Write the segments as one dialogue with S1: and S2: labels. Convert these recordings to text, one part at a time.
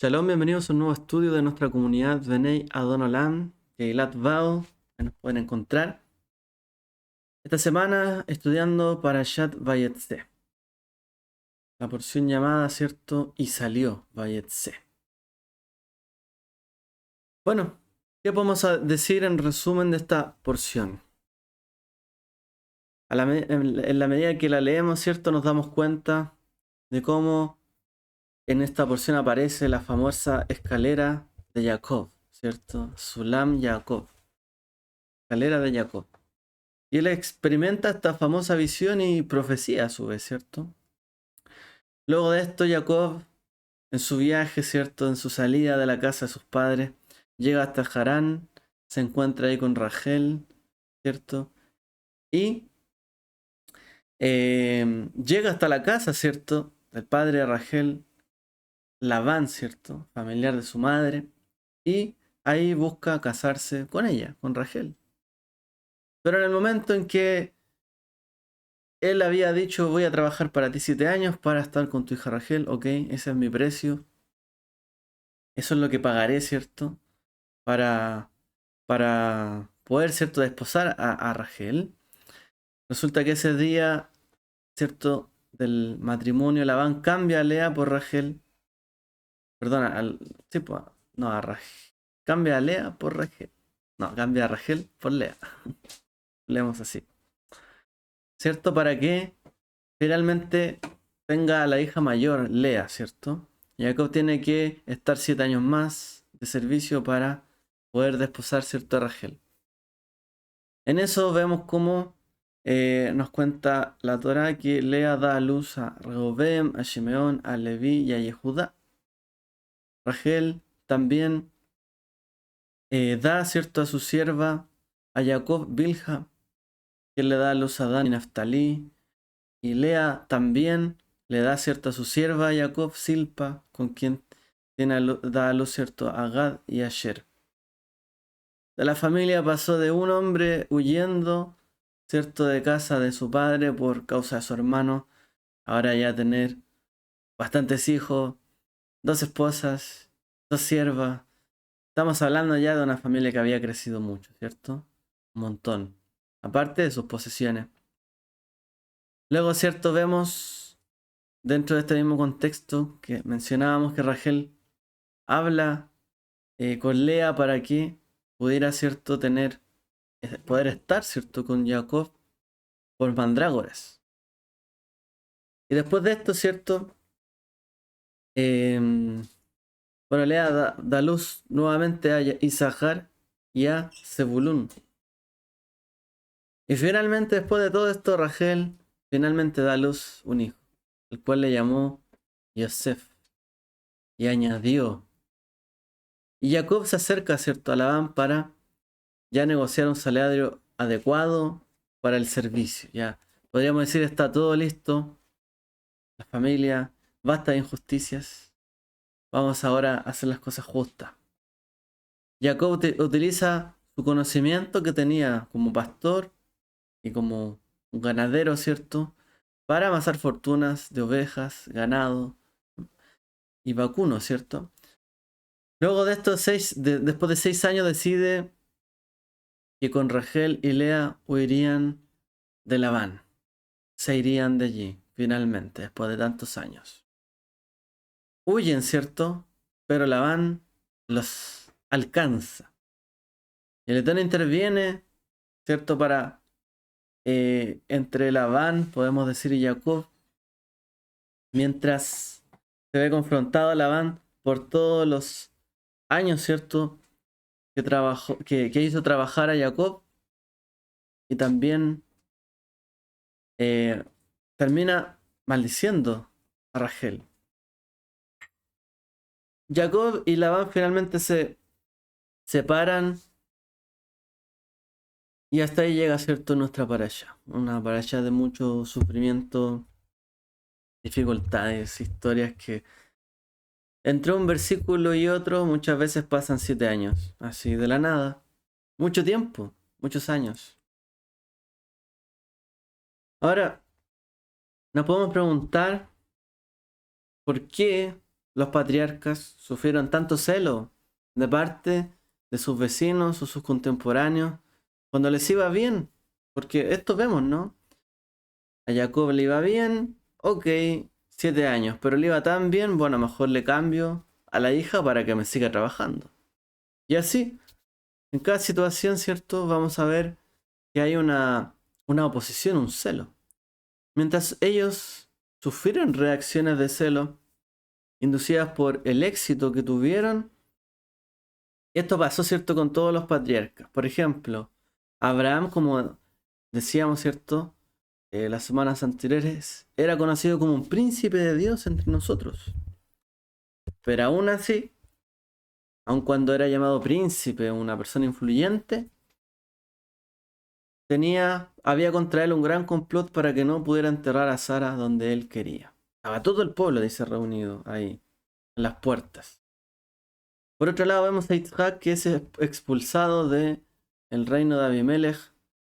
S1: Shalom, bienvenidos a un nuevo estudio de nuestra comunidad Bnei Adonolam, Keilat Vao, que nos pueden encontrar. Esta semana estudiando Parashat Vayetse, la porción llamada, ¿cierto? Y salió Vayetse. Bueno, ¿qué podemos decir en resumen de esta porción? En la medida que la leemos, ¿cierto? Nos damos cuenta de cómo en esta porción aparece la famosa escalera de Jacob, ¿cierto? Sulam Jacob, escalera de Jacob. Y él experimenta esta famosa visión y profecía a su vez, ¿cierto? Luego de esto, Jacob, en su viaje, ¿cierto? En su salida de la casa de sus padres, llega hasta Harán, se encuentra ahí con Rachel, ¿cierto? Y llega hasta la casa, ¿cierto? Del padre de Rachel, Labán, ¿cierto? Familiar de su madre. Y ahí busca casarse con ella, con Rachel. Pero en el momento en que él había dicho, voy a trabajar para ti 7 años para estar con tu hija Rachel, ok, ese es mi precio. Eso es lo que pagaré, ¿cierto? Para, para poder, ¿cierto?, desposar a Rachel. Resulta que ese día, ¿cierto?, del matrimonio, Labán cambia a Lea por Rachel. Perdona, sí, pues, no, a Rachel. Cambia a Lea por Rachel. No, cambia a Rachel por Lea. Leemos así. ¿Cierto? Para que finalmente tenga a la hija mayor, Lea, ¿cierto? Jacob tiene que estar 7 años más de servicio para poder desposar, ¿cierto?, a Rachel. En eso vemos cómo nos cuenta la Torá que Lea da a luz a Reubem, a Shimeón, a Leví y a Yehudá. Rachel también da, ¿cierto?, a su sierva, a Jacob Bilha, que le da a luz a Dan y Naftalí. Y Lea también le da, ¿cierto?, a su sierva a Jacob Silpa, con quien da a luz, ¿cierto?, a Gad y a Asher. De la familia pasó de un hombre huyendo, ¿cierto?, de casa de su padre por causa de su hermano, ahora ya tener bastantes hijos, 2 esposas, 2 siervas. Estamos hablando ya de una familia que había crecido mucho, ¿cierto? Un montón. Aparte de sus posesiones. Luego, ¿cierto?, vemos dentro de este mismo contexto que mencionábamos que Rachel habla con Lea para que pudiera, ¿cierto?, poder estar, ¿cierto?, con Jacob por mandrágoras. Y después de esto, ¿cierto? Bueno, Lea da luz nuevamente a Isahar y a Zebulún. Y finalmente, después de todo esto, Rachel finalmente da a luz un hijo, el cual le llamó Yosef y añadió. Y Jacob se acerca, ¿cierto?, a Labán para ya negociar un salario adecuado para el servicio. Ya podríamos decir, está todo listo, la familia, basta de injusticias, vamos ahora a hacer las cosas justas. Jacob utiliza su conocimiento que tenía como pastor y como un ganadero, ¿cierto?, para amasar fortunas de ovejas, ganado y vacunos, ¿cierto? Luego de estos después de 6 años decide que con Rachel y Lea huirían de Labán. Se irían de allí, finalmente, después de tantos años. Huyen, ¿cierto? Pero Labán los alcanza. Y el Eterno interviene, ¿cierto? Para entre Labán, podemos decir, y Jacob, mientras se ve confrontado Labán por todos los años, ¿cierto?, que trabajó, que hizo trabajar a Jacob, y también termina maldiciendo a Rachel. Jacob y Labán finalmente se separan y hasta ahí llega, ¿cierto?, nuestra parasha. Una parasha de mucho sufrimiento, dificultades, historias que entre un versículo y otro muchas veces pasan 7 años, así de la nada. Mucho tiempo, muchos años. Ahora, nos podemos preguntar por qué. los patriarcas sufrieron tanto celo de parte de sus vecinos o sus contemporáneos cuando les iba bien. Porque esto vemos, ¿no? A Jacob le iba bien, ok, 7 años, pero le iba tan bien, bueno, mejor le cambio a la hija para que me siga trabajando. Y así, en cada situación, ¿cierto? Vamos a ver que hay una oposición, un celo. Mientras ellos sufrieron reacciones de celo inducidas por el éxito que tuvieron, esto pasó, ¿cierto?, con todos los patriarcas. Por ejemplo, Abraham, como decíamos, ¿cierto?, las semanas anteriores, era conocido como un príncipe de Dios entre nosotros. Pero aún así, aun cuando era llamado príncipe, una persona influyente, había contra él un gran complot para que no pudiera enterrar a Sara donde él quería. Estaba todo el pueblo, dice, reunido ahí, en las puertas. Por otro lado, vemos a Isaac, que es expulsado del reino de Abimelech,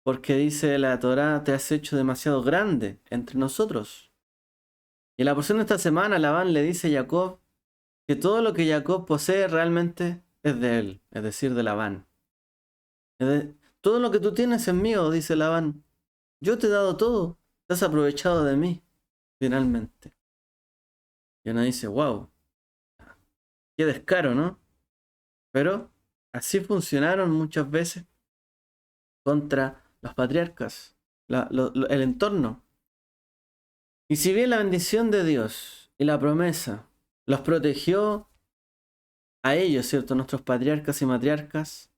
S1: porque dice la Torá: te has hecho demasiado grande entre nosotros. Y en la porción de esta semana, Labán le dice a Jacob que todo lo que Jacob posee realmente es de él, es decir, de Labán. Todo lo que tú tienes es mío, dice Labán. Yo te he dado todo, te has aprovechado de mí, finalmente. Y Ana dice: wow, qué descaro, ¿no? Pero así funcionaron muchas veces contra los patriarcas, el entorno. Y si bien la bendición de Dios y la promesa los protegió a ellos, ¿cierto?, nuestros patriarcas y matriarcas,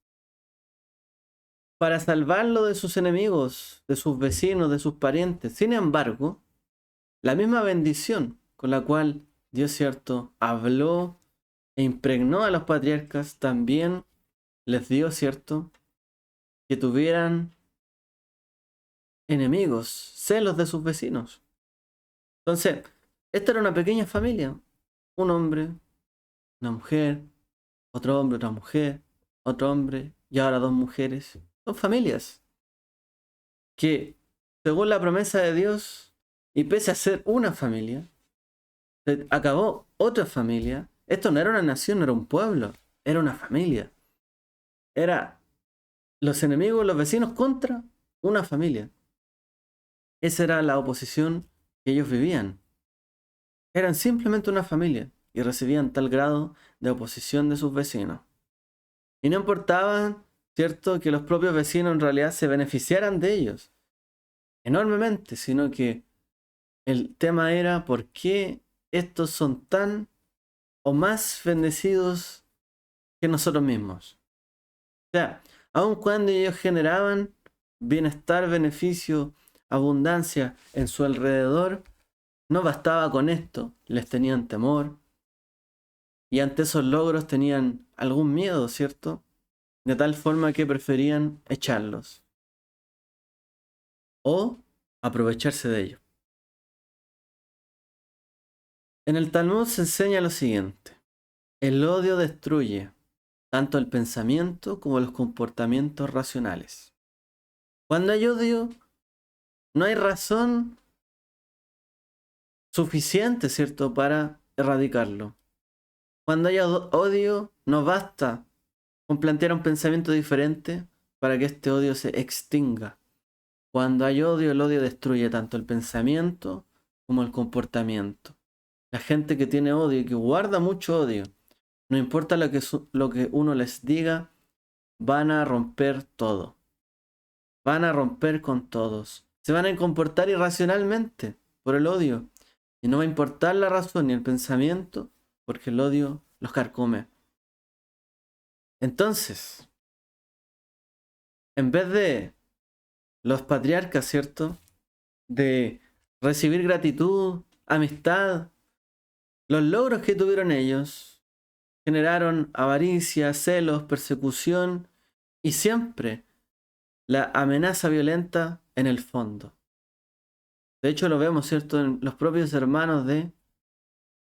S1: para salvarlo de sus enemigos, de sus vecinos, de sus parientes. Sin embargo, la misma bendición con la cual Dios, ¿cierto?, habló e impregnó a los patriarcas, también les dio, ¿cierto?, que tuvieran enemigos, celos de sus vecinos. Entonces, esta era una pequeña familia. Un hombre, una mujer, otro hombre, otra mujer, otro hombre y ahora dos mujeres. Son familias que, según la promesa de Dios, y pese a ser una familia, se acabó otra familia. Esto no era una nación, no era un pueblo, era una familia. Era los enemigos, los vecinos contra una familia. Esa era la oposición que ellos vivían. Eran simplemente una familia y recibían tal grado de oposición de sus vecinos. Y no importaba, ¿cierto?, que los propios vecinos en realidad se beneficiaran de ellos enormemente, sino que el tema era por qué estos son tan o más bendecidos que nosotros mismos. O sea, aun cuando ellos generaban bienestar, beneficio, abundancia en su alrededor, no bastaba con esto, les tenían temor y ante esos logros tenían algún miedo, ¿cierto? De tal forma que preferían echarlos o aprovecharse de ellos. En el Talmud se enseña lo siguiente: el odio destruye tanto el pensamiento como los comportamientos racionales. Cuando hay odio, no hay razón suficiente, ¿cierto?, para erradicarlo. Cuando hay odio, no basta con plantear un pensamiento diferente para que este odio se extinga. Cuando hay odio, el odio destruye tanto el pensamiento como el comportamiento. La gente que tiene odio y que guarda mucho odio, no importa lo que uno les diga, van a romper todo. Van a romper con todos. Se van a comportar irracionalmente por el odio. Y no va a importar la razón ni el pensamiento, porque el odio los carcome. Entonces, en vez de los patriarcas, ¿cierto?, de recibir gratitud, amistad, los logros que tuvieron ellos generaron avaricia, celos, persecución y siempre la amenaza violenta en el fondo. De hecho, lo vemos, ¿cierto?, en los propios hermanos de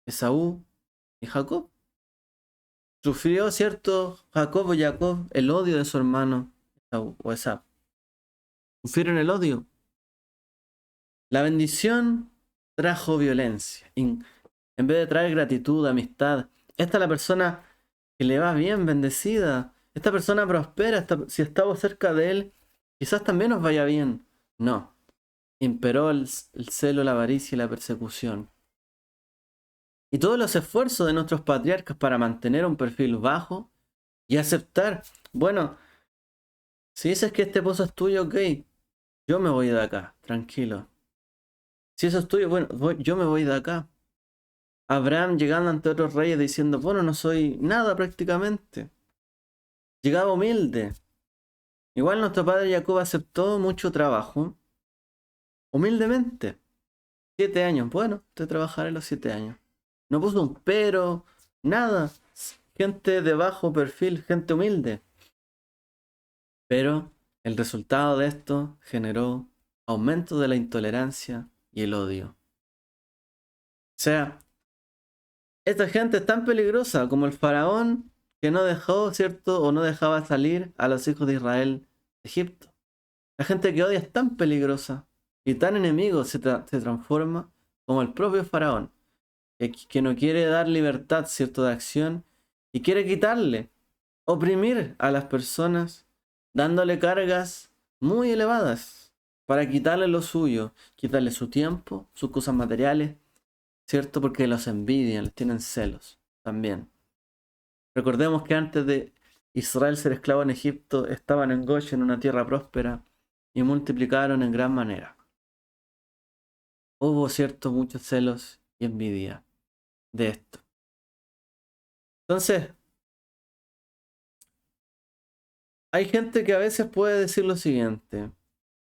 S1: Esaú y Jacob. Sufrió, ¿cierto?, Jacob o Jacob el odio de su hermano Esaú o Esaú. Sufrieron el odio. La bendición trajo violencia. En vez de traer gratitud, amistad. Esta es la persona que le va bien, bendecida. Esta persona prospera. Si estamos cerca de él, quizás también nos vaya bien. No. Imperó el celo, la avaricia y la persecución. Y todos los esfuerzos de nuestros patriarcas para mantener un perfil bajo y aceptar, bueno, si dices que este pozo es tuyo, ok, yo me voy de acá, tranquilo. Si eso es tuyo, bueno, yo me voy de acá. Abraham llegando ante otros reyes diciendo, bueno, no soy nada prácticamente. Llegaba humilde. Igual nuestro padre Jacob aceptó mucho trabajo, humildemente. 7 años, bueno, te trabajaré los 7 años. No puso un pero, nada. Gente de bajo perfil, gente humilde. Pero el resultado de esto generó aumento de la intolerancia y el odio. O sea, esta gente es tan peligrosa como el faraón que no dejó, ¿cierto? O no dejaba salir a los hijos de Israel de Egipto. La gente que odia es tan peligrosa y tan enemigo se transforma como el propio faraón, que no quiere dar libertad, ¿cierto?, de acción y quiere quitarle, oprimir a las personas, dándole cargas muy elevadas para quitarle lo suyo, quitarle su tiempo, sus cosas materiales, ¿cierto? Porque los envidian, les tienen celos también. Recordemos que antes de Israel ser esclavo en Egipto, estaban en Goshen, una tierra próspera, y multiplicaron en gran manera. Hubo, ¿cierto?, muchos celos y envidia de esto. Entonces, hay gente que a veces puede decir lo siguiente: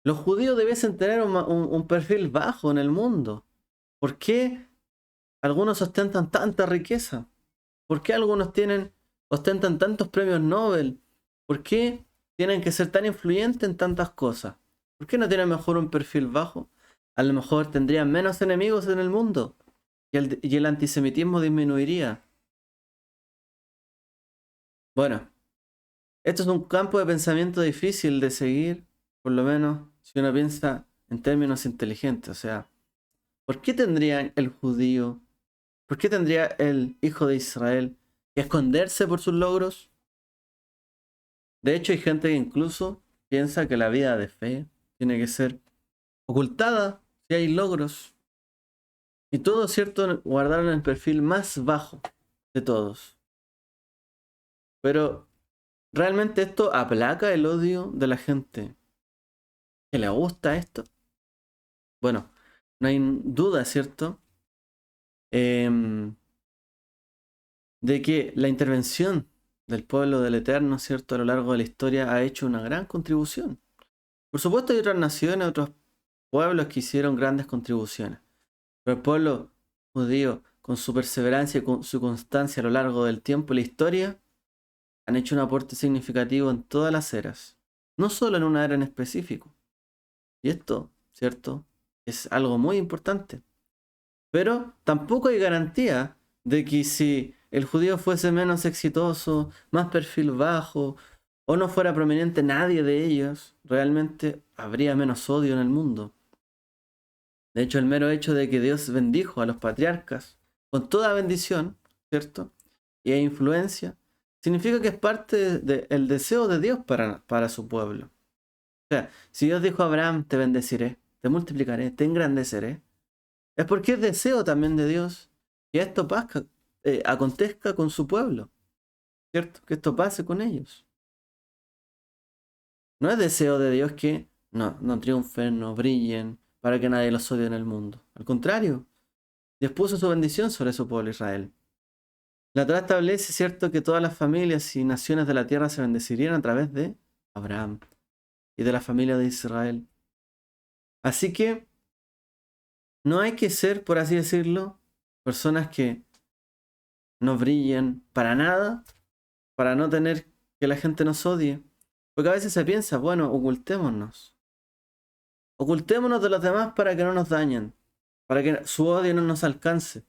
S1: los judíos debiesen tener un perfil bajo en el mundo. ¿Por qué algunos ostentan tanta riqueza? ¿Por qué algunos ostentan tantos premios Nobel? ¿Por qué tienen que ser tan influyentes en tantas cosas? ¿Por qué no tienen mejor un perfil bajo? A lo mejor tendrían menos enemigos en el mundo y el antisemitismo disminuiría. Bueno, esto es un campo de pensamiento difícil de seguir, por lo menos si uno piensa en términos inteligentes. O sea, ¿por qué tendría el judío, por qué tendría el hijo de Israel que esconderse por sus logros? De hecho, hay gente que incluso piensa que la vida de fe tiene que ser ocultada si hay logros. Y todo, cierto, guardaron el perfil más bajo de todos. Pero, ¿realmente esto aplaca el odio de la gente que le gusta esto? Bueno, no hay duda, ¿cierto? Em, de que la intervención del pueblo del Eterno, ¿cierto?, a lo largo de la historia ha hecho una gran contribución. Por supuesto hay otras naciones, otros pueblos que hicieron grandes contribuciones. Pero el pueblo judío, con su perseverancia y con su constancia a lo largo del tiempo y la historia, han hecho un aporte significativo en todas las eras, no solo en una era en específico. Y esto, ¿cierto?, es algo muy importante. Pero tampoco hay garantía de que si el judío fuese menos exitoso, más perfil bajo, o no fuera prominente nadie de ellos, realmente habría menos odio en el mundo. De hecho, el mero hecho de que Dios bendijo a los patriarcas con toda bendición, ¿cierto? Y hay influencia, significa que es parte del deseo de Dios para su pueblo. O sea, si Dios dijo a Abraham, te bendeciré, te multiplicaré, te engrandeceré, es porque es deseo también de Dios que esto acontezca con su pueblo, ¿cierto? Que esto pase con ellos. No es deseo de Dios que no triunfen, no brillen, para que nadie los odie en el mundo. Al contrario, Dios puso su bendición sobre su pueblo Israel. La Torá establece, ¿cierto?, que todas las familias y naciones de la tierra se bendecirían a través de Abraham y de la familia de Israel. Así que no hay que ser, por así decirlo, personas que no brillen para nada, para no tener que la gente nos odie. Porque a veces se piensa, bueno, ocultémonos. Ocultémonos de los demás para que no nos dañen, para que su odio no nos alcance.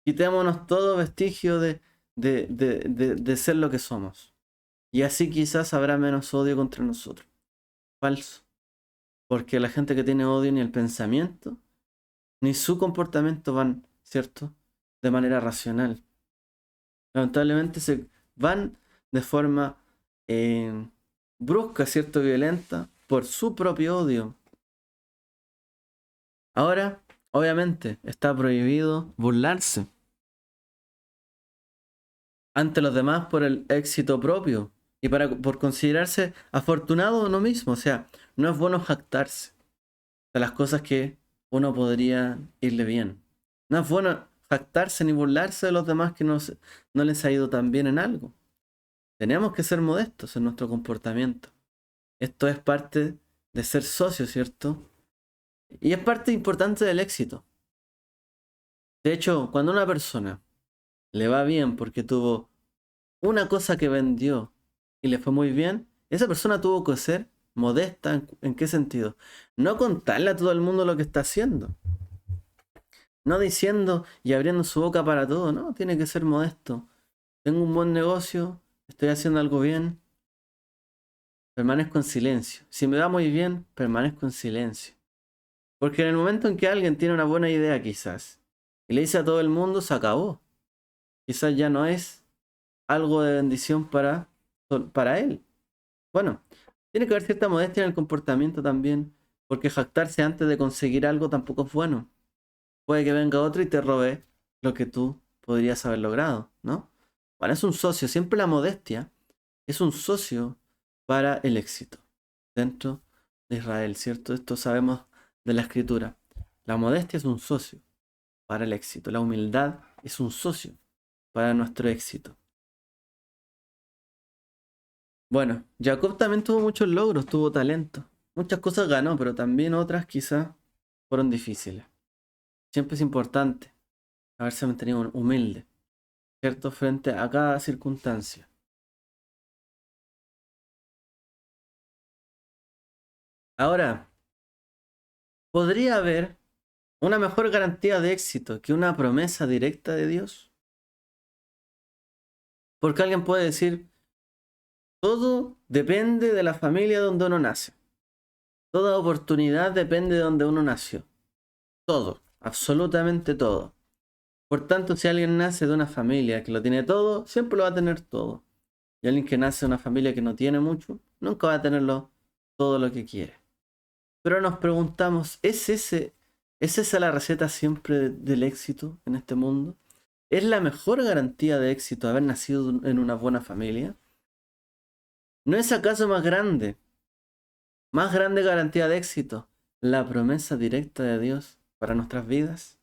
S1: Quitémonos todo vestigio de ser lo que somos. Y así quizás habrá menos odio contra nosotros. Falso. Porque la gente que tiene odio, ni el pensamiento, ni su comportamiento van, ¿cierto?, de manera racional. Lamentablemente se van de forma brusca, ¿cierto? Violenta, por su propio odio. Ahora, obviamente, está prohibido burlarse ante los demás por el éxito propio y por considerarse afortunado uno mismo. O sea, no es bueno jactarse de las cosas que uno podría irle bien. No es bueno jactarse ni burlarse de los demás que no les ha ido tan bien en algo. Tenemos que ser modestos en nuestro comportamiento. Esto es parte de ser socio, ¿cierto? Y es parte importante del éxito. De hecho, cuando a una persona le va bien porque tuvo una cosa que vendió y le fue muy bien, esa persona tuvo que ser modesta. ¿En qué sentido? No contarle a todo el mundo lo que está haciendo. No diciendo y abriendo su boca para todo, no, tiene que ser modesto. Tengo un buen negocio, estoy haciendo algo bien, permanezco en silencio. Si me va muy bien, permanezco en silencio. Porque en el momento en que alguien tiene una buena idea quizás y le dice a todo el mundo, se acabó. Quizás ya no es algo de bendición para él. Bueno, tiene que haber cierta modestia en el comportamiento también, porque jactarse antes de conseguir algo tampoco es bueno. Puede que venga otro y te robe lo que tú podrías haber logrado, ¿no? Bueno, es un socio, siempre la modestia es un socio para el éxito dentro de Israel, ¿cierto? Esto sabemos de la escritura. La modestia es un socio para el éxito, la humildad es un socio para nuestro éxito. Bueno, Jacob también tuvo muchos logros, tuvo talento. Muchas cosas ganó, pero también otras quizás fueron difíciles. Siempre es importante haberse mantenido humilde, ¿cierto? Frente a cada circunstancia. Ahora, ¿podría haber una mejor garantía de éxito que una promesa directa de Dios? Porque alguien puede decir, todo depende de la familia donde uno nace. Toda oportunidad depende de donde uno nació. Todo, absolutamente todo. Por tanto, si alguien nace de una familia que lo tiene todo, siempre lo va a tener todo. Y alguien que nace de una familia que no tiene mucho, nunca va a tenerlo todo lo que quiere. Pero nos preguntamos, ¿es esa la receta siempre del éxito en este mundo? ¿Es la mejor garantía de éxito haber nacido en una buena familia? ¿No es acaso más grande garantía de éxito, la promesa directa de Dios para nuestras vidas?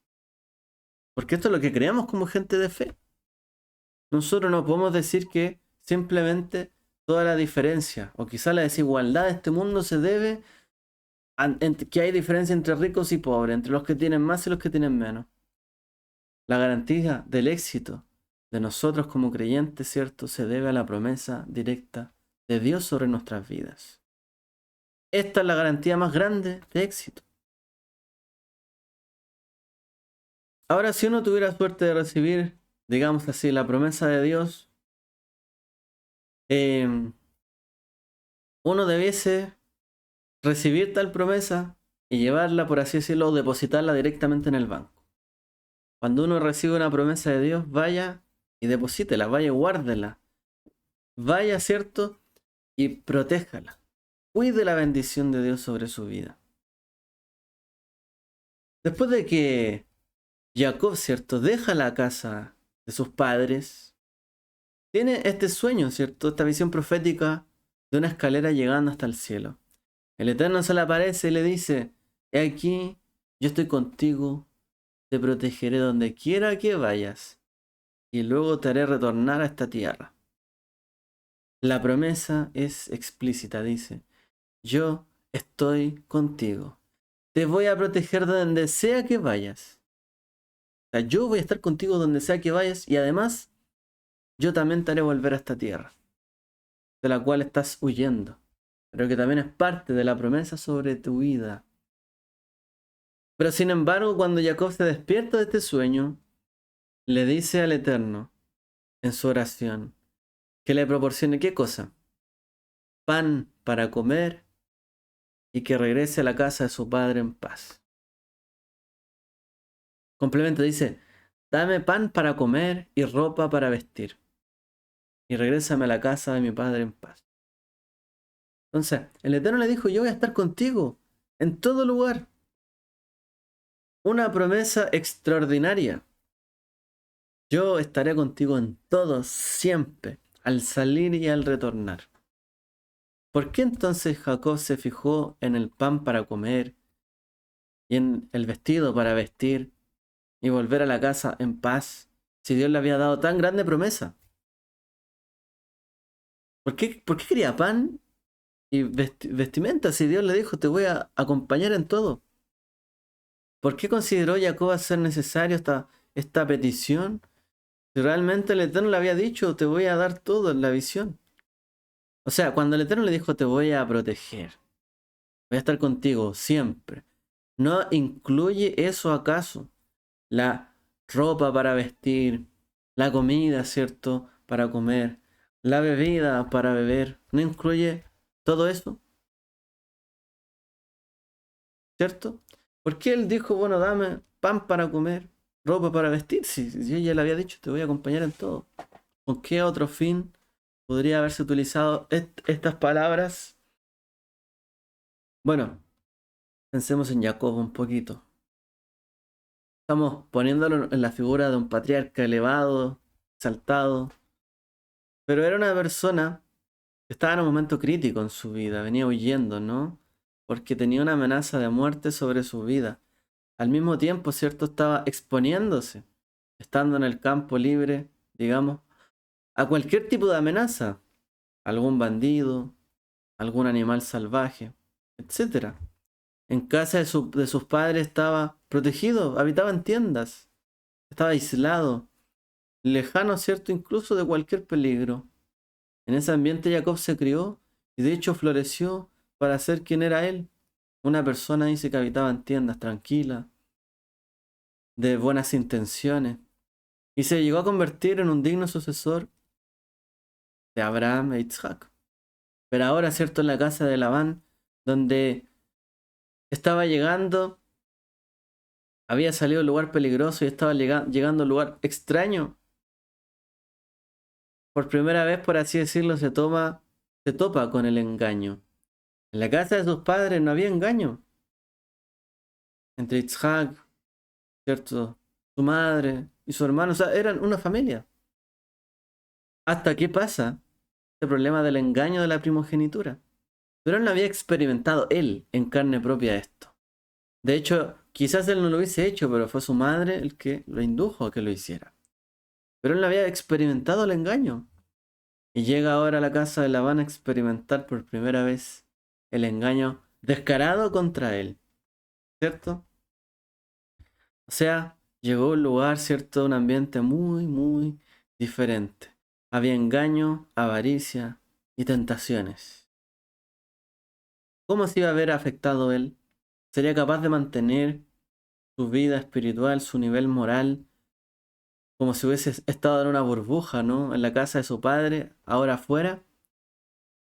S1: Porque esto es lo que creemos como gente de fe. Nosotros no podemos decir que simplemente toda la diferencia o quizá la desigualdad de este mundo se debe a que hay diferencia entre ricos y pobres, entre los que tienen más y los que tienen menos. La garantía del éxito de nosotros como creyentes, ¿cierto?, se debe a la promesa directa de Dios sobre nuestras vidas. Esta es la garantía más grande de éxito. Ahora, si uno tuviera suerte de recibir, digamos así, la promesa de Dios, eh, uno debiese recibir tal promesa y llevarla, por así decirlo, o depositarla directamente en el banco. Cuando uno recibe una promesa de Dios, vaya y deposítela, vaya y guárdela. Vaya, ¿cierto? Y protéjala. Cuide la bendición de Dios sobre su vida. Después de que Jacob, ¿cierto?, deja la casa de sus padres, tiene este sueño, ¿cierto?, esta visión profética de una escalera llegando hasta el cielo. El Eterno se le aparece y le dice, he aquí, yo estoy contigo, te protegeré donde quiera que vayas, y luego te haré retornar a esta tierra. La promesa es explícita, dice, yo estoy contigo, te voy a proteger donde sea que vayas. O sea, yo voy a estar contigo donde sea que vayas, y además, yo también te haré volver a esta tierra, de la cual estás huyendo, pero que también es parte de la promesa sobre tu vida. Pero sin embargo, cuando Jacob se despierta de este sueño, le dice al Eterno, en su oración, que le proporcione ¿qué cosa? Pan para comer y que regrese a la casa de su padre en paz. Complemento, dice, dame pan para comer y ropa para vestir, y regrésame a la casa de mi padre en paz. Entonces, el Eterno le dijo, yo voy a estar contigo en todo lugar. Una promesa extraordinaria. Yo estaré contigo en todo, siempre, al salir y al retornar. ¿Por qué entonces Jacob se fijó en el pan para comer y en el vestido para vestir y volver a la casa en paz si Dios le había dado tan grande promesa? ¿Por qué quería pan y vestimenta si Dios le dijo te voy a acompañar en todo? ¿Por qué consideró Jacob ser necesario esta petición? Si realmente el Eterno le había dicho te voy a dar todo en la visión. O sea, cuando el Eterno le dijo te voy a proteger, voy a estar contigo siempre, ¿no incluye eso acaso la ropa para vestir, la comida, ¿cierto? Para comer, la bebida para beber? ¿No incluye todo eso? ¿Cierto? ¿Por qué él dijo, bueno, dame pan para comer, ropa para vestir? Si yo ya le había dicho, te voy a acompañar en todo. ¿Con qué otro fin podría haberse utilizado estas palabras? Bueno, pensemos en Jacob un poquito. Estamos poniéndolo en la figura de un patriarca elevado, exaltado, pero era una persona que estaba en un momento crítico en su vida, venía huyendo, ¿no? Porque tenía una amenaza de muerte sobre su vida. Al mismo tiempo, ¿cierto? Estaba exponiéndose, estando en el campo libre, digamos, a cualquier tipo de amenaza, algún bandido, algún animal salvaje, etcétera. En casa de sus padres estaba protegido, habitaba en tiendas, estaba aislado, lejano, ¿cierto? Incluso de cualquier peligro. En ese ambiente Jacob se crió y de hecho floreció para ser quien era él. Una persona, dice, que habitaba en tiendas tranquila, de buenas intenciones, y se llegó a convertir en un digno sucesor de Abraham e Isaac. Pero ahora, ¿cierto? En la casa de Labán, donde estaba llegando, había salido a un lugar peligroso y estaba llegando a un lugar extraño. Por primera vez, por así decirlo, se topa con el engaño. En la casa de sus padres no había engaño. Entre Isaac, ¿cierto? Su madre y su hermano, o sea, eran una familia. ¿Hasta qué pasa? El problema del engaño de la primogenitura. Pero él no había experimentado él en carne propia esto. De hecho, quizás él no lo hubiese hecho, pero fue su madre el que lo indujo a que lo hiciera. Pero él no había experimentado el engaño. Y llega ahora a la casa de Labán a experimentar por primera vez el engaño descarado contra él. ¿Cierto? O sea, llegó a un lugar, ¿cierto? Un ambiente muy, muy diferente. Había engaño, avaricia y tentaciones. ¿Cómo se iba a ver afectado él? ¿Sería capaz de mantener su vida espiritual, su nivel moral, como si hubiese estado en una burbuja, ¿no? En la casa de su padre, ahora afuera?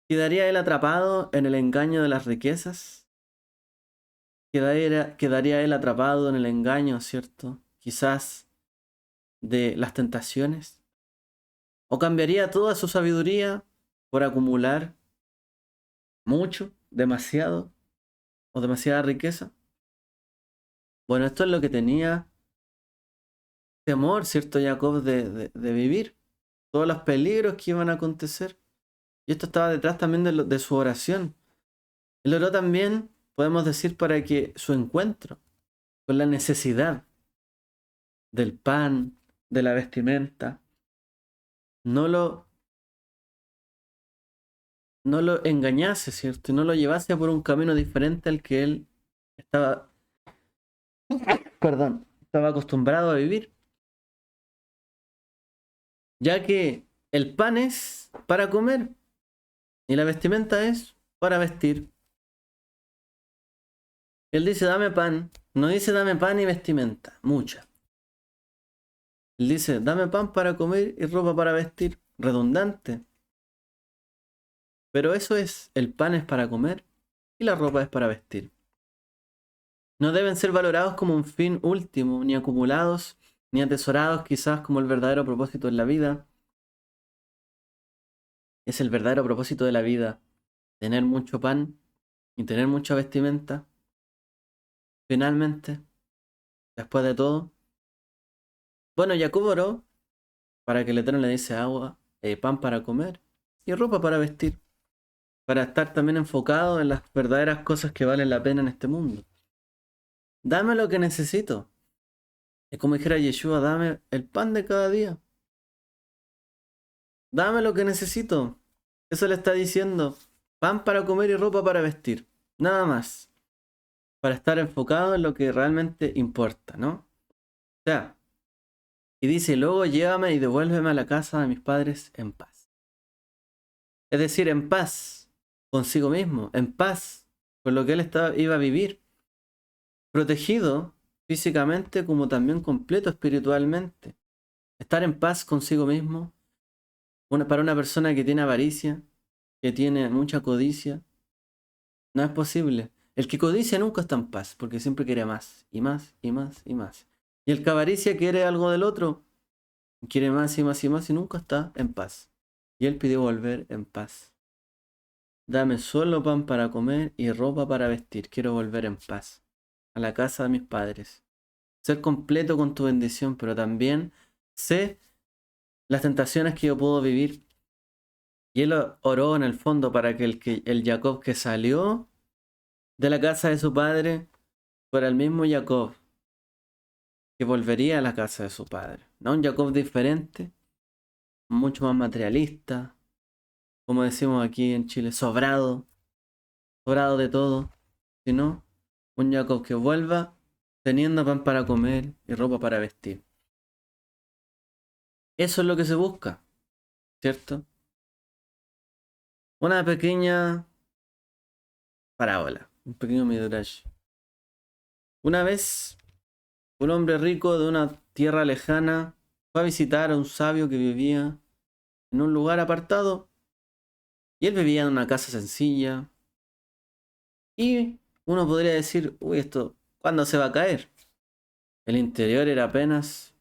S1: ¿Quedaría él atrapado en el engaño de las riquezas? ¿Quedaría él atrapado en el engaño, ¿cierto? Quizás de las tentaciones. ¿O cambiaría toda su sabiduría por acumular mucho, demasiado o demasiada riqueza? Bueno, esto es lo que tenía temor, ¿cierto? Jacob de vivir. Todos los peligros que iban a acontecer. Y esto estaba detrás también de su oración. Él oró también, podemos decir, para que su encuentro con la necesidad del pan, de la vestimenta, no lo, no lo engañase, ¿cierto? Y no lo llevase por un camino diferente al que él estaba, estaba acostumbrado a vivir. Ya que el pan es para comer y la vestimenta es para vestir. Él dice dame pan, no dice dame pan y vestimenta, mucha. Él dice dame pan para comer y ropa para vestir, redundante. Pero eso es, el pan es para comer y la ropa es para vestir. No deben ser valorados como un fin último ni acumulados ni atesorados quizás como el verdadero propósito en la vida. Es el verdadero propósito de la vida, tener mucho pan y tener mucha vestimenta. Finalmente, después de todo, bueno, Jacob oró para que el Eterno le diese agua, pan para comer y ropa para vestir, para estar también enfocado en las verdaderas cosas que valen la pena en este mundo. Dame lo que necesito. Es como dijera Yeshua, dame el pan de cada día. Dame lo que necesito. Eso le está diciendo. Pan para comer y ropa para vestir. Nada más. Para estar enfocado en lo que realmente importa, ¿no? O sea, y dice, luego llévame y devuélveme a la casa de mis padres en paz. Es decir, en paz consigo mismo, en paz con lo que él iba a vivir. Protegido físicamente como también completo espiritualmente. Estar en paz consigo mismo. Para una persona que tiene avaricia, que tiene mucha codicia, no es posible. El que codicia nunca está en paz, porque siempre quiere más, y más, y más, y más. Y el que avaricia quiere algo del otro, quiere más y más y más, y nunca está en paz. Y él pidió volver en paz. Dame solo pan para comer y ropa para vestir. Quiero volver en paz a la casa de mis padres. Ser completo con tu bendición, pero también sé las tentaciones que yo puedo vivir. Y él oró en el fondo para que el Jacob que salió de la casa de su padre fuera el mismo Jacob que volvería a la casa de su padre. No un Jacob diferente, mucho más materialista, como decimos aquí en Chile, sobrado de todo, sino un Jacob que vuelva teniendo pan para comer y ropa para vestir. Eso es lo que se busca, ¿cierto? Una pequeña parábola, un pequeño midrash. Una vez, un hombre rico de una tierra lejana fue a visitar a un sabio que vivía en un lugar apartado, y él vivía en una casa sencilla, y uno podría decir, uy, esto, ¿cuándo se va a caer? El interior era apenas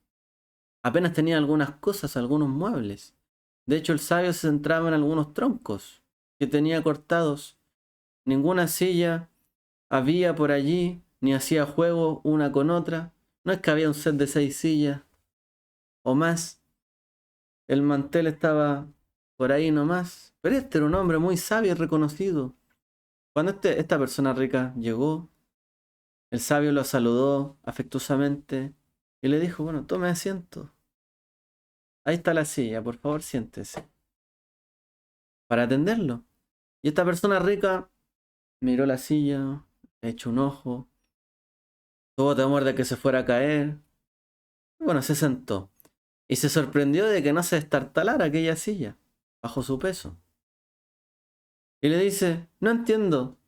S1: tenía algunas cosas, algunos muebles. De hecho, el sabio se centraba en algunos troncos que tenía cortados. Ninguna silla había por allí, ni hacía juego una con otra. No es que había un set de 6 sillas o más. El mantel estaba por ahí nomás. Pero este era un hombre muy sabio y reconocido. Cuando esta persona rica llegó, el sabio lo saludó afectuosamente y le dijo, bueno, tome asiento. Ahí está la silla, por favor siéntese. Para atenderlo. Y esta persona rica miró la silla, le echó un ojo, tuvo temor de que se fuera a caer. Y bueno, se sentó. Y se sorprendió de que no se destartalara aquella silla, bajo su peso. Y le dice, no entiendo,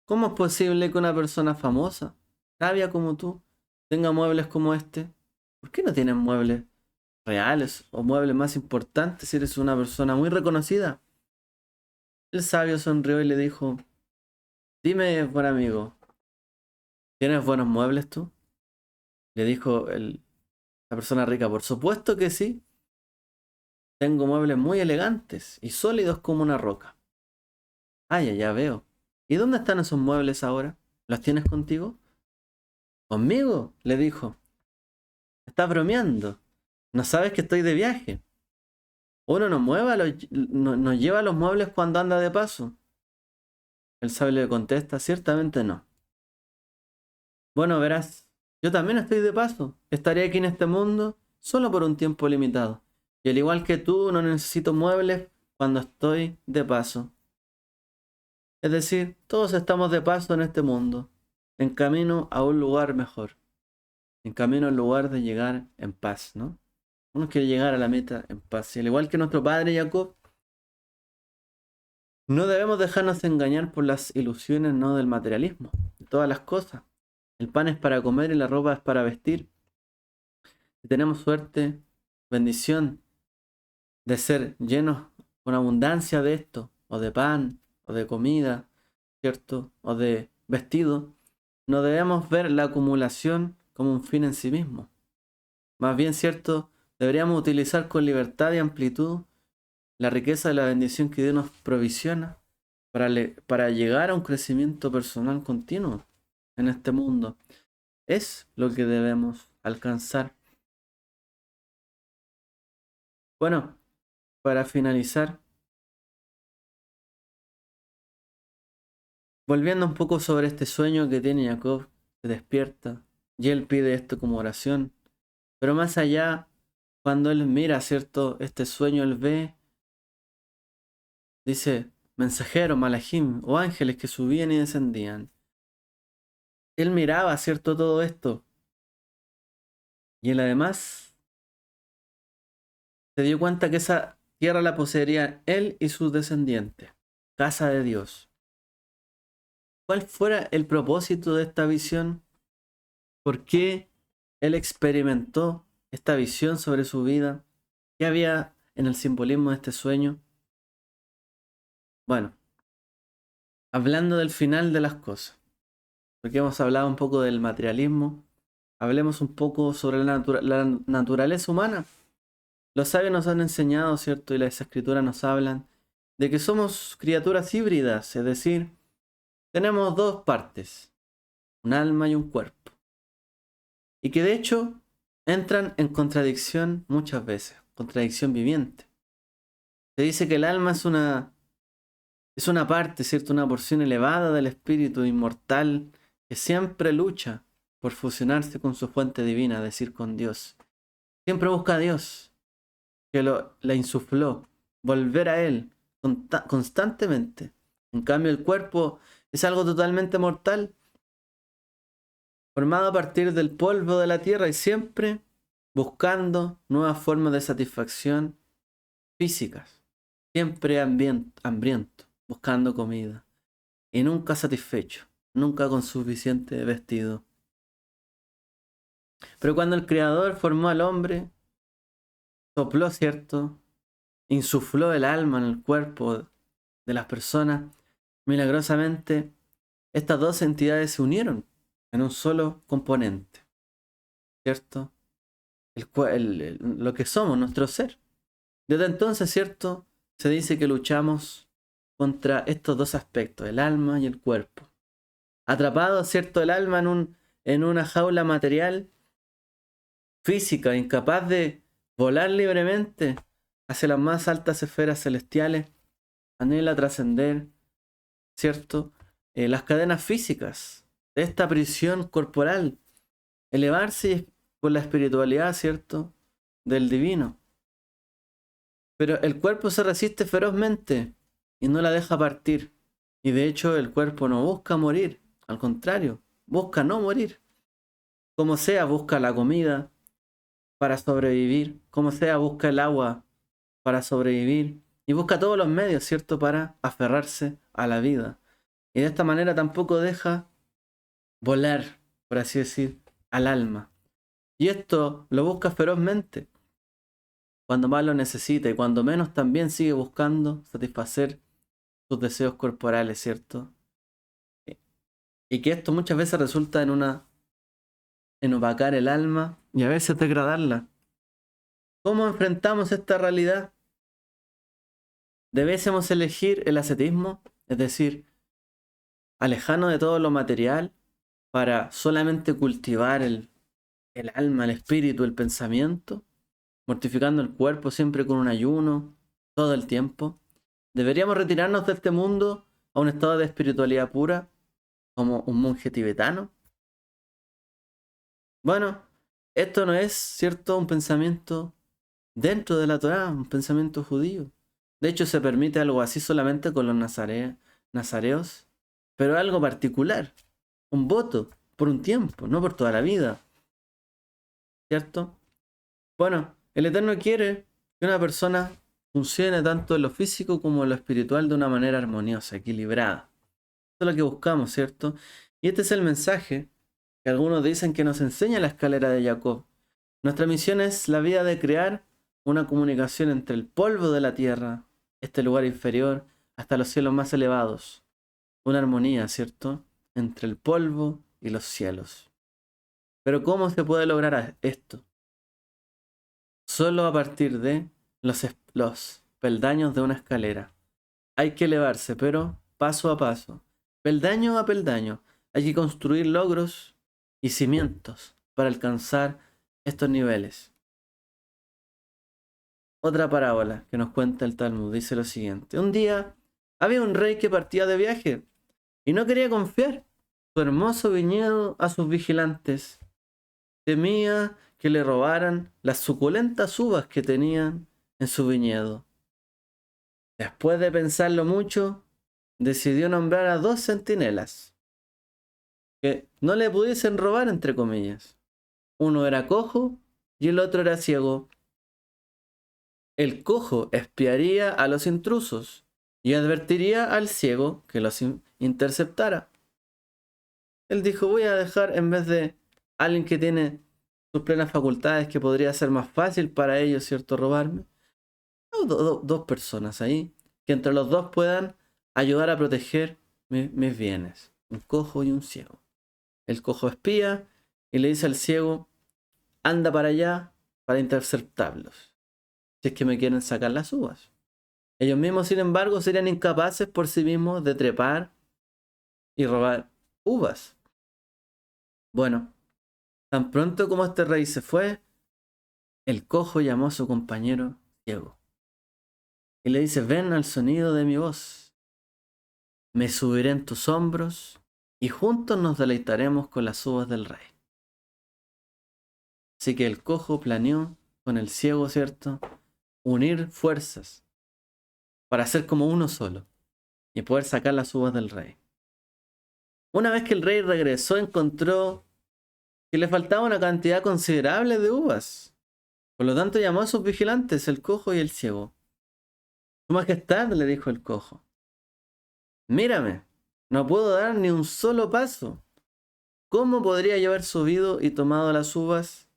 S1: ¿cómo es posible que una persona famosa, sabia como tú, tenga muebles como este? ¿Por qué no tienes muebles reales o muebles más importantes si eres una persona muy reconocida? El sabio sonrió y le dijo, dime, buen amigo, ¿tienes buenos muebles tú? Le dijo la persona rica, por supuesto que sí. Tengo muebles muy elegantes y sólidos como una roca. Ah, ya veo. ¿Y dónde están esos muebles ahora? ¿Los tienes contigo? ¿Conmigo? Le dijo. ¿Estás bromeando? ¿No sabes que estoy de viaje? ¿Uno nos lleva los muebles cuando anda de paso? El sabio le contesta, ciertamente no. Bueno, verás, yo también estoy de paso. Estaré aquí en este mundo solo por un tiempo limitado. Y al igual que tú, no necesito muebles cuando estoy de paso. Es decir, todos estamos de paso en este mundo, en camino a un lugar mejor, en camino al lugar de llegar en paz, ¿no? Uno quiere llegar a la meta en paz. Y al igual que nuestro padre Jacob, no debemos dejarnos engañar por las ilusiones, no del materialismo, de todas las cosas. El pan es para comer y la ropa es para vestir. Si tenemos suerte, bendición de ser llenos con abundancia de esto, o de pan, o de comida, ¿cierto? O de vestido, no debemos ver la acumulación como un fin en sí mismo. Más bien, ¿cierto? Deberíamos utilizar con libertad y amplitud la riqueza de la bendición que Dios nos provisiona para llegar a un crecimiento personal continuo en este mundo. Es lo que debemos alcanzar. Bueno, para finalizar, volviendo un poco sobre este sueño que tiene Jacob, se despierta y él pide esto como oración. Pero más allá, cuando él mira, ¿cierto? Este sueño, él ve, dice, mensajeros, malajim, o ángeles que subían y descendían. Él miraba, ¿cierto? Todo esto. Y él además se dio cuenta que esa tierra la poseerían él y sus descendientes. Casa de Dios. ¿Cuál fuera el propósito de esta visión? ¿Por qué él experimentó esta visión sobre su vida? ¿Qué había en el simbolismo de este sueño? Bueno, hablando del final de las cosas, porque hemos hablado un poco del materialismo, hablemos un poco sobre la naturaleza humana. Los sabios nos han enseñado, ¿cierto? Y las escrituras nos hablan de que somos criaturas híbridas, es decir, tenemos dos partes, un alma y un cuerpo. Y que de hecho entran en contradicción muchas veces, contradicción viviente. Se dice que el alma es una parte, ¿cierto? Una porción elevada del espíritu inmortal que siempre lucha por fusionarse con su fuente divina, es decir, con Dios. Siempre busca a Dios, que la insufló, volver a Él constantemente. En cambio, el cuerpo es algo totalmente mortal, formado a partir del polvo de la tierra y siempre buscando nuevas formas de satisfacción físicas. Siempre hambriento, buscando comida. Y nunca satisfecho, nunca con suficiente vestido. Pero cuando el Creador formó al hombre, sopló, ¿cierto? Insufló el alma en el cuerpo de las personas. Milagrosamente, estas dos entidades se unieron en un solo componente, ¿cierto? Lo que somos, nuestro ser. Desde entonces, ¿cierto? Se dice que luchamos contra estos dos aspectos, el alma y el cuerpo. Atrapado, ¿cierto? El alma en una jaula material, física, incapaz de volar libremente hacia las más altas esferas celestiales, anhela trascender, ¿cierto? Las cadenas físicas de esta prisión corporal, elevarse por la espiritualidad, ¿cierto? Del divino. Pero el cuerpo se resiste ferozmente y no la deja partir. Y de hecho el cuerpo no busca morir, al contrario, busca no morir. Como sea, busca la comida para sobrevivir, como sea, busca el agua para sobrevivir y busca todos los medios, ¿cierto?, para aferrarse a la vida. Y de esta manera tampoco deja volar, por así decir, al alma. Y esto lo busca ferozmente cuando más lo necesita y cuando menos también sigue buscando satisfacer sus deseos corporales, ¿cierto? Y que esto muchas veces resulta en opacar el alma y a veces degradarla. ¿Cómo enfrentamos esta realidad? ¿Debiésemos elegir el ascetismo? Es decir, alejarnos de todo lo material para solamente cultivar el alma, el espíritu, el pensamiento, mortificando el cuerpo siempre con un ayuno, todo el tiempo. ¿Deberíamos retirarnos de este mundo a un estado de espiritualidad pura, como un monje tibetano? Bueno, esto no es, ¿cierto?, un pensamiento dentro de la Torá, un pensamiento judío. De hecho, se permite algo así solamente con los nazareos, pero algo particular, un voto por un tiempo, no por toda la vida, ¿cierto? Bueno, el Eterno quiere que una persona funcione tanto en lo físico como en lo espiritual de una manera armoniosa, equilibrada. Eso es lo que buscamos, ¿cierto? Y este es el mensaje que algunos dicen que nos enseña la escalera de Jacob. Nuestra misión es la vida de crear una comunicación entre el polvo de la tierra, este lugar inferior, hasta los cielos más elevados. Una armonía, ¿cierto?, entre el polvo y los cielos. Pero ¿cómo se puede lograr esto? solo a partir de los peldaños de una escalera. Hay que elevarse, pero paso a paso, peldaño a peldaño. Hay que construir logros y cimientos para alcanzar estos niveles. Otra parábola que nos cuenta el Talmud dice lo siguiente. Un día había un rey que partía de viaje y no quería confiar su hermoso viñedo a sus vigilantes. Temía que le robaran las suculentas uvas que tenían en su viñedo. Después de pensarlo mucho, decidió nombrar a 2 centinelas que no le pudiesen robar, entre comillas. Uno era cojo y el otro era ciego. El cojo espiaría a los intrusos y advertiría al ciego que los interceptara. Él dijo, voy a dejar, en vez de alguien que tiene sus plenas facultades, que podría ser más fácil para ellos, ¿cierto?, robarme, dos personas ahí, que entre los dos puedan ayudar a proteger mis bienes, un cojo y un ciego. El cojo espía y le dice al ciego, anda para allá para interceptarlos, si es que me quieren sacar las uvas. Ellos mismos, sin embargo, serían incapaces por sí mismos de trepar y robar uvas. Bueno, tan pronto como este rey se fue, el cojo llamó a su compañero ciego y le dice, ven al sonido de mi voz, me subiré en tus hombros y juntos nos deleitaremos con las uvas del rey. Así que el cojo planeó con el ciego, ¿cierto?, unir fuerzas para ser como uno solo y poder sacar las uvas del rey. Una vez que el rey regresó, encontró que le faltaba una cantidad considerable de uvas. Por lo tanto, llamó a sus vigilantes, el cojo y el ciego. Su majestad, le dijo el cojo, mírame, no puedo dar ni un solo paso. ¿Cómo podría yo haber subido y tomado las uvas?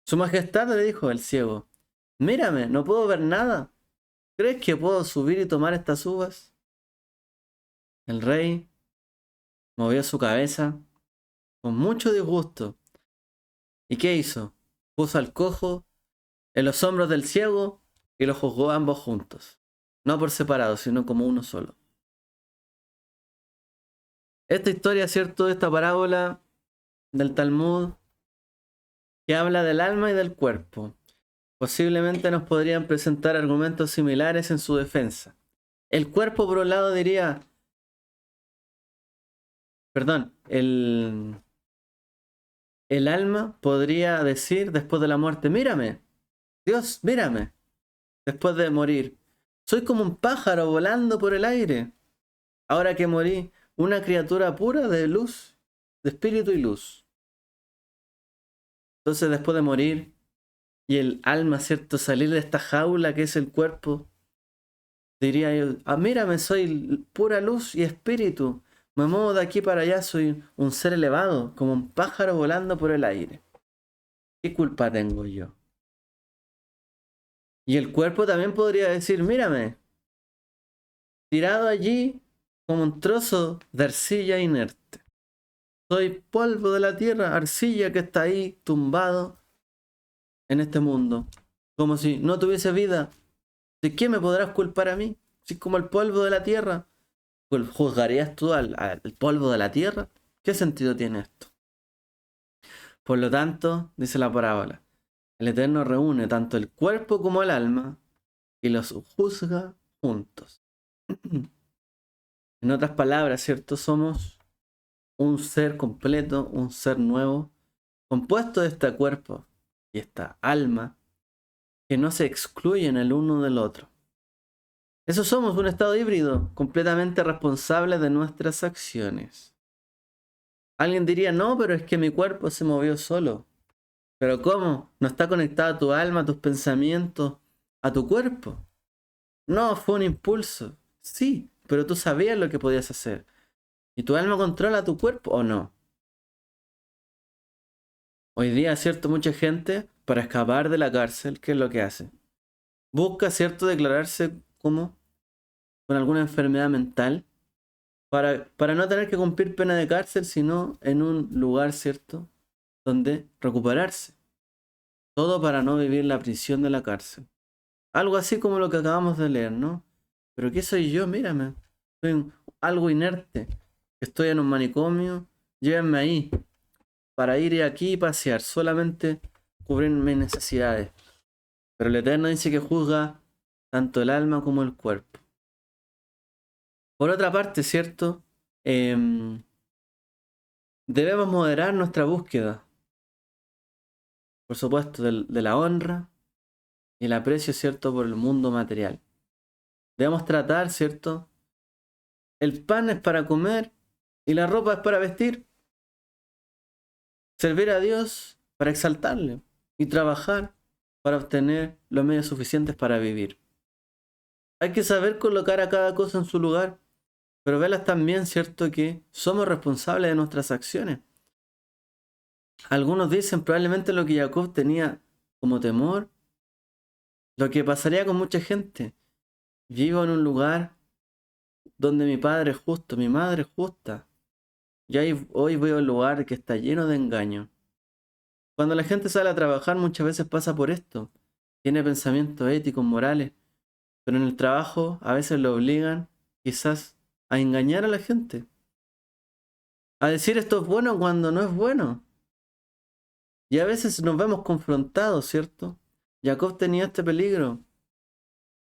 S1: Su majestad, le dijo el ciego, mírame, no puedo ver nada. ¿Crees que puedo subir y tomar estas uvas? El rey movió su cabeza con mucho disgusto. ¿Y qué hizo? Puso al cojo en los hombros del ciego y los juzgó ambos juntos. No por separado, sino como uno solo. Esta historia, ¿cierto? Esta parábola del Talmud que habla del alma y del cuerpo. Posiblemente nos podrían presentar argumentos similares en su defensa. El cuerpo, por un lado, diría... Perdón, el alma podría decir después de la muerte, mírame, Dios, mírame, después de morir. Soy como un pájaro volando por el aire. Ahora que morí, una criatura pura de luz, de espíritu y luz. Entonces, después de morir, y el alma, ¿cierto?, salir de esta jaula que es el cuerpo, diría yo, mírame, soy pura luz y espíritu. Me muevo de aquí para allá, soy un ser elevado, como un pájaro volando por el aire. ¿Qué culpa tengo yo? Y el cuerpo también podría decir, mírame, tirado allí como un trozo de arcilla inerte. Soy polvo de la tierra, arcilla que está ahí tumbado en este mundo. Como si no tuviese vida. ¿De qué me podrás culpar a mí? Si es como el polvo de la tierra. ¿Juzgarías tú al polvo de la tierra? ¿Qué sentido tiene esto? Por lo tanto, dice la parábola, el Eterno reúne tanto el cuerpo como el alma y los juzga juntos. En otras palabras, ¿cierto? Somos un ser completo, un ser nuevo, compuesto de este cuerpo y esta alma que no se excluyen el uno del otro. Eso somos, un estado híbrido, completamente responsable de nuestras acciones. Alguien diría, no, pero es que mi cuerpo se movió solo. ¿Pero cómo? ¿No está conectado a tu alma, a tus pensamientos, a tu cuerpo? No, fue un impulso. Sí, pero tú sabías lo que podías hacer. ¿Y tu alma controla tu cuerpo o no? Hoy día, ¿cierto? Mucha gente, para escapar de la cárcel, ¿qué es lo que hace? Busca, ¿cierto?, declararse como con alguna enfermedad mental para no tener que cumplir pena de cárcel, sino en un lugar, ¿cierto?, donde recuperarse. Todo para no vivir la prisión de la cárcel. Algo así como lo que acabamos de leer, ¿no? Pero ¿qué soy yo? Mírame. Soy algo inerte. Estoy en un manicomio. Llévenme ahí. Para ir aquí y pasear. Solamente cubrir mis necesidades. Pero el Eterno dice que juzga tanto el alma como el cuerpo. Por otra parte, ¿cierto? Debemos moderar nuestra búsqueda. Por supuesto, de la honra y el aprecio, ¿cierto? Por el mundo material. Debemos tratar, ¿cierto? El pan es para comer y la ropa es para vestir. Servir a Dios para exaltarle y trabajar para obtener los medios suficientes para vivir. Hay que saber colocar a cada cosa en su lugar, pero velas también, ¿cierto? Que somos responsables de nuestras acciones. Algunos dicen probablemente lo que Jacob tenía como temor, lo que pasaría con mucha gente. Vivo en un lugar donde mi padre es justo, mi madre es justa. Y hoy voy a un lugar que está lleno de engaño. Cuando la gente sale a trabajar muchas veces pasa por esto. Tiene pensamientos éticos, morales, pero en el trabajo a veces lo obligan quizás a engañar a la gente. A decir esto es bueno cuando no es bueno. Y a veces nos vemos confrontados, ¿cierto? Jacob tenía este peligro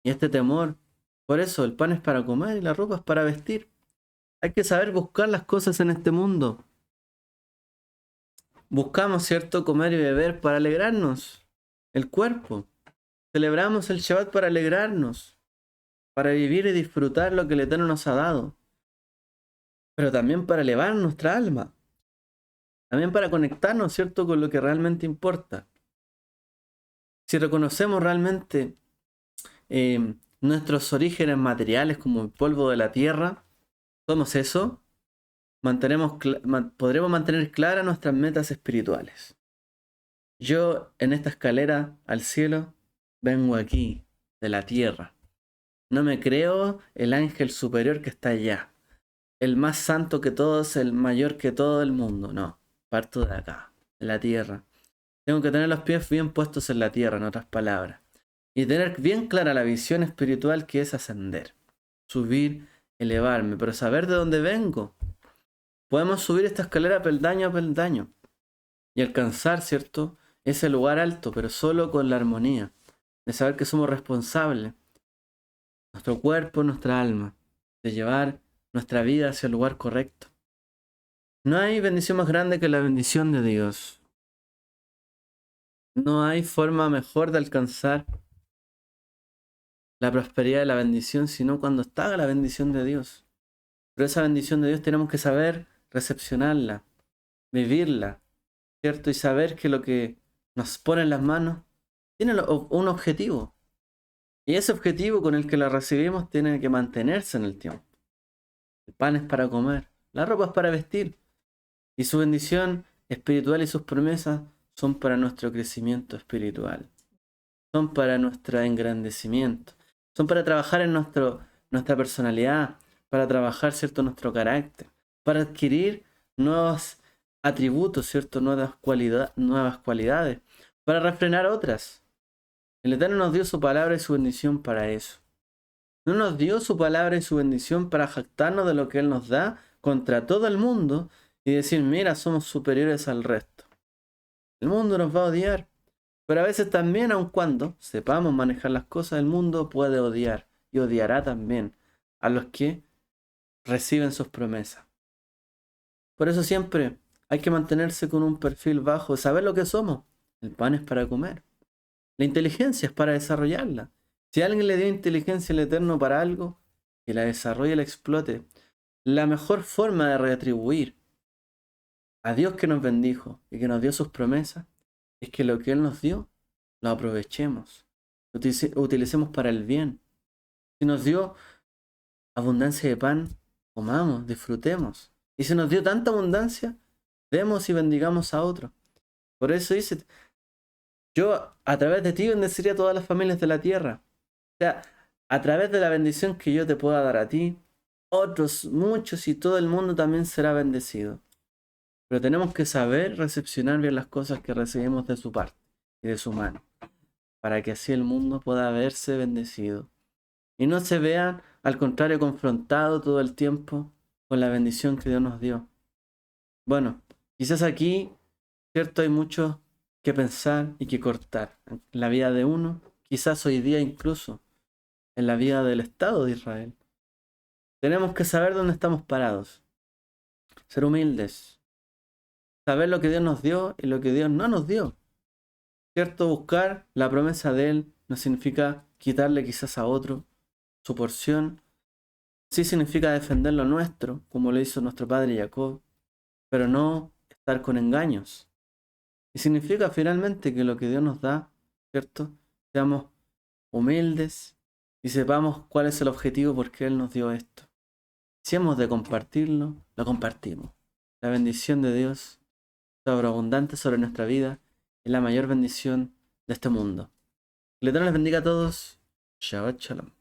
S1: y este temor. Por eso el pan es para comer y la ropa es para vestir. Hay que saber buscar las cosas en este mundo. Buscamos, ¿cierto? Comer y beber para alegrarnos. El cuerpo. Celebramos el Shabbat para alegrarnos. Para vivir y disfrutar lo que el Eterno nos ha dado. Pero también para elevar nuestra alma. También para conectarnos, ¿cierto? Con lo que realmente importa. Si reconocemos realmente nuestros orígenes materiales como el polvo de la tierra, somos eso, podremos mantener claras nuestras metas espirituales. Yo en esta escalera al cielo vengo aquí, de la tierra. No me creo el ángel superior que está allá, el más santo que todos, el mayor que todo el mundo. No, parto de acá, de la tierra. Tengo que tener los pies bien puestos en la tierra, en otras palabras. Y tener bien clara la visión espiritual que es ascender, subir, elevarme, pero saber de dónde vengo. Podemos subir esta escalera peldaño a peldaño y alcanzar, ¿cierto? Ese lugar alto, pero solo con la armonía de saber que somos responsables, nuestro cuerpo, nuestra alma, de llevar nuestra vida hacia el lugar correcto. No hay bendición más grande que la bendición de Dios. No hay forma mejor de alcanzar la prosperidad de la bendición, sino cuando está la bendición de Dios. Pero esa bendición de Dios tenemos que saber recepcionarla, vivirla, ¿cierto? Y saber que lo que nos pone en las manos tiene un objetivo. Y ese objetivo con el que la recibimos tiene que mantenerse en el tiempo. El pan es para comer, la ropa es para vestir. Y su bendición espiritual y sus promesas son para nuestro crecimiento espiritual. Son para nuestro engrandecimiento. Son para trabajar en nuestra personalidad, para trabajar, ¿cierto?, nuestro carácter, para adquirir nuevos atributos, ¿cierto?, nuevas cualidades, para refrenar otras. El Eterno nos dio su palabra y su bendición para eso. No nos dio su palabra y su bendición para jactarnos de lo que Él nos da contra todo el mundo y decir, mira, somos superiores al resto. El mundo nos va a odiar. Pero a veces también, aun cuando sepamos manejar las cosas, el mundo puede odiar y odiará también a los que reciben sus promesas. Por eso siempre hay que mantenerse con un perfil bajo, saber lo que somos. El pan es para comer. La inteligencia es para desarrollarla. Si alguien le dio inteligencia al Eterno para algo, que la desarrolle y la explote. La mejor forma de retribuir a Dios que nos bendijo y que nos dio sus promesas es que lo que Él nos dio, lo aprovechemos. Lo utilicemos para el bien. Si nos dio abundancia de pan, comamos, disfrutemos. Y si nos dio tanta abundancia, demos y bendigamos a otros. Por eso dice, yo a través de ti bendeciría a todas las familias de la tierra. O sea, a través de la bendición que yo te pueda dar a ti, otros, muchos y todo el mundo también será bendecido. Pero tenemos que saber recepcionar bien las cosas que recibimos de su parte. y de su mano, para que así el mundo pueda verse bendecido y no se vea, al contrario, confrontado todo el tiempo con la bendición que Dios nos dio. Bueno, quizás aquí, cierto, hay mucho que pensar y que cortar en la vida de uno, quizás hoy día incluso en la vida del Estado de Israel. Tenemos que saber dónde estamos parados, ser humildes, saber lo que Dios nos dio y lo que Dios no nos dio. Cierto, buscar la promesa de Él no significa quitarle quizás a otro su porción, sí significa defender lo nuestro, como lo hizo nuestro padre Jacob, pero no estar con engaños. Y significa finalmente que lo que Dios nos da, ¿cierto? Seamos humildes y sepamos cuál es el objetivo por qué Él nos dio esto. Si hemos de compartirlo, lo compartimos. La bendición de Dios, sobreabundante sobre nuestra vida, es la mayor bendición de este mundo. Que el Eterno les bendiga a todos. Shabbat Shalom.